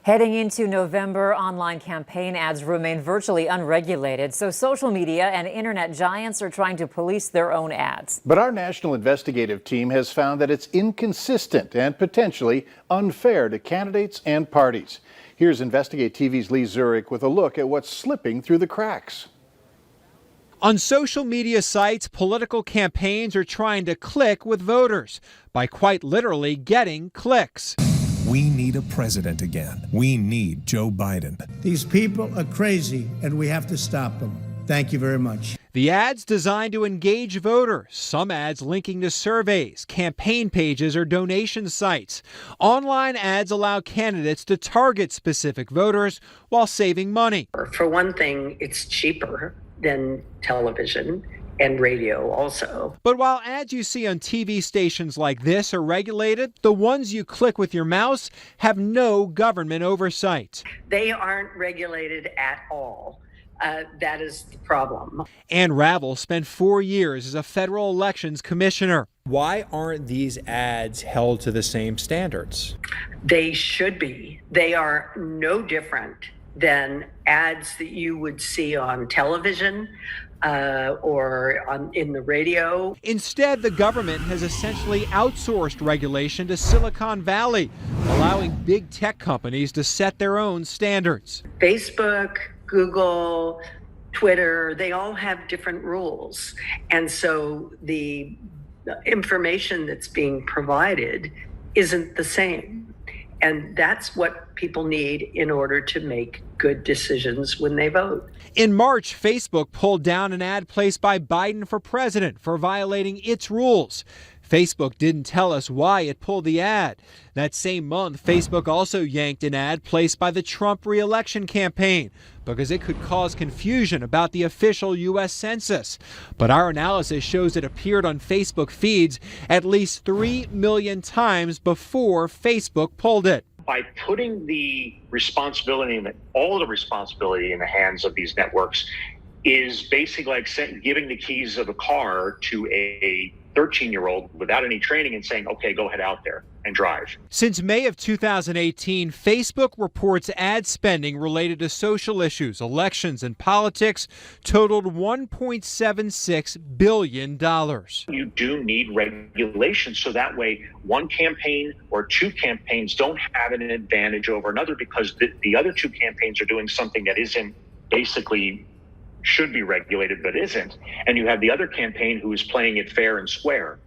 Heading into November, online campaign ads remain virtually unregulated, so social media and internet giants are trying to police their own ads. But our national investigative team has found that it's inconsistent and potentially unfair to candidates and parties. Here's Investigate TV's Lee Zurich with a look at what's slipping through the cracks. On social media sites, political campaigns are trying to click with voters by quite literally getting clicks. We need a president again. We need Joe Biden. These people are crazy, and we have to stop them. Thank you very much. The ads designed to engage voters, some ads linking to surveys, campaign pages, or donation sites. Online ads allow candidates to target specific voters while saving money. For one thing, it's cheaper than television and radio also. But while ads you see on TV stations like this are regulated, the ones you click with your mouse have no government oversight. They aren't regulated at all. That is the problem. Ann Ravel spent 4 years as a federal elections commissioner. Why aren't these ads held to the same standards? They should be. They are no different than ads that you would see on television or in the radio. Instead, the government has essentially outsourced regulation to Silicon Valley, allowing big tech companies to set their own standards. Facebook, Google, Twitter, they all have different rules. And so the information that's being provided isn't the same. And that's what people need in order to make good decisions when they vote. In March, Facebook pulled down an ad placed by Biden for president for violating its rules. Facebook didn't tell us why it pulled the ad. That same month, Facebook also yanked an ad placed by the Trump re-election campaign because it could cause confusion about the official U.S. Census. But our analysis shows it appeared on Facebook feeds at least 3 million times before Facebook pulled it. By putting the responsibility, all the responsibility in the hands of these networks is basically like giving the keys of a car to a 13-year-old without any training and saying, okay, go head out there and drive. Since May of 2018, Facebook reports ad spending related to social issues, elections, and politics totaled $1.76 billion. You do need regulation so that way one campaign or two campaigns don't have an advantage over another because the other two campaigns are doing something that isn't basically should be regulated but isn't, and you have the other campaign who is playing it fair and square.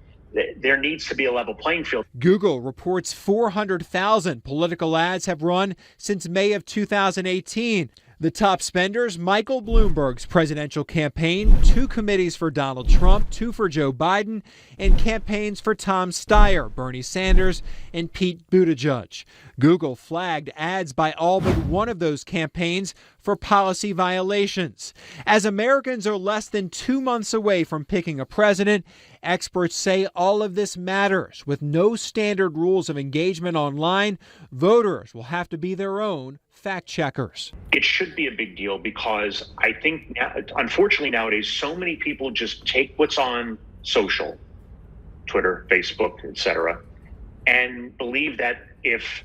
There needs to be a level playing field. Google reports 400,000 political ads have run since May of 2018. The top spenders, Michael Bloomberg's presidential campaign, 2 committees for Donald Trump, 2 for Joe Biden, and campaigns for Tom Steyer, Bernie Sanders, and Pete Buttigieg. Google flagged ads by all but one of those campaigns for policy violations. As Americans are less than 2 months away from picking a president, experts say all of this matters. With no standard rules of engagement online, voters will have to be their own fact checkers. It should be a big deal because I think, unfortunately nowadays, so many people just take what's on social, Twitter, Facebook, etc., and believe that if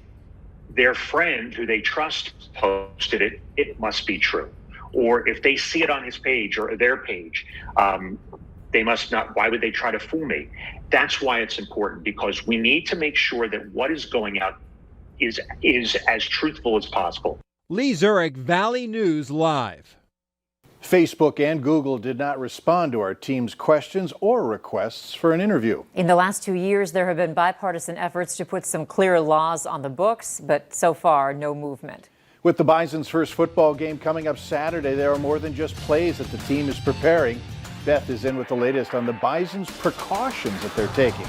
their friend who they trust posted it, it must be true. Or if they see it on his page or their page, they must not, why would they try to fool me? That's why it's important, because we need to make sure that what is going out is as truthful as possible. Lee Zurich, Valley News Live. Facebook and Google did not respond to our team's questions or requests for an interview. In the last 2 years, there have been bipartisan efforts to put some clear laws on the books, but so far, no movement. With the Bison's first football game coming up Saturday, there are more than just plays that the team is preparing. Beth is in with the latest on the Bison's precautions that they're taking.